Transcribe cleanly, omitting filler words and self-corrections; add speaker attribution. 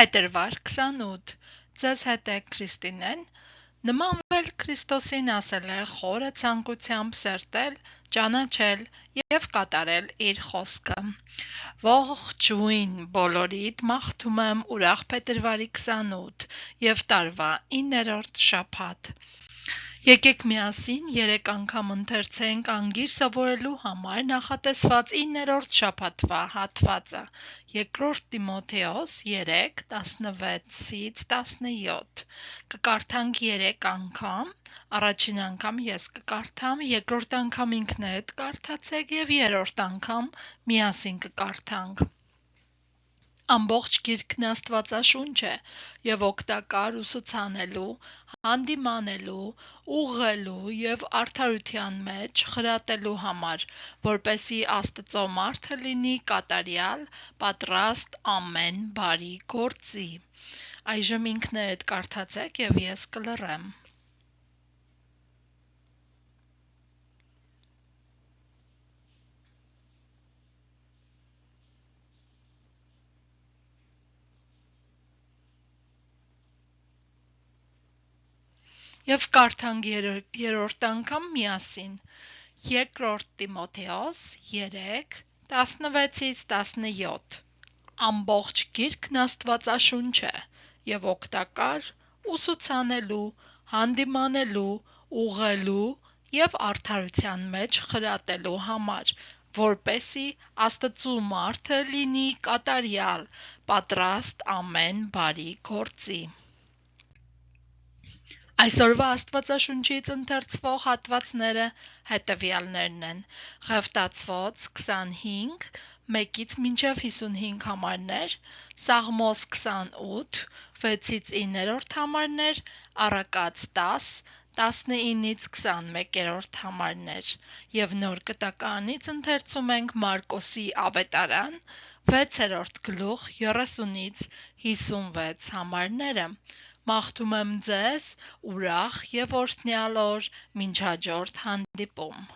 Speaker 1: Փետրվար 28 Ձեզ հետ է Քրիստինեն, նմանվել Քրիստոսին ասել է խորը ցանկությամբ սերտել, ճանաչել և կատարել իր խոսքը։ Ողջույն բոլորիդ, մաղթում եմ ուրախ փետրվարի 28 և տարվա 9-րդ շաբաթ։ Եկեք միասին 3 անգամ ընթերցենք անգիր սովորելու համար նախատեսված 9-րդ շաբաթվա հատվածը։ Երկրորդ Տիմոթեոս 3:16-17 Կկարդանք 3 անգամ, առաջին անգամ ես կկարդամ, երկրորդ անգամ ինքներդ կարդացեք և երրորդ անգամ միասին կկարդանք։ Ամբողջ գիրքն Աստվածաշունչ է և օգտակար ուսուցանելու, հանդիմանելու, ուղղելու և արդարության մեջ խրատելու համար, որպեսզի Աստծո մարդը լինի կատարյալ, պատրաստ ամեն բարի գործի։ Այժմ ինքներդ կարդացեք և ես կլռեմ։ Եվ կարդանք երրորդ անգամ միասին։ Երկրորդ Տիմոթեոս 3:16-17 Ամբողջ գիրքն Աստվածաշունչ է և օգտակար ուսուցանելու, հանդիմանելու, ուղղելու և արդարության մեջ խրատելու համար, որպեսզի Աստծու մարդը լինի կատարյալ, պատրաստ ամեն բարի գործի։ Այսօրվա Աստվածաշունչից ընթերցվող հատվածները հետևյալներն են. Ղևտացոց 25, 1-55 համարներ, Սաղմոս 28, 6-9 համարներ, Առակաց 10, 19-21 համարներ և նոր կտականից ընթերցում ենք Մարկոսի ավետարան 6-րդ գլուխ 30-56 համարները։ Մաղթում եմ ձեզ ուրախ և օրհնյալ օր, մինչ հաջորդ հանդիպում։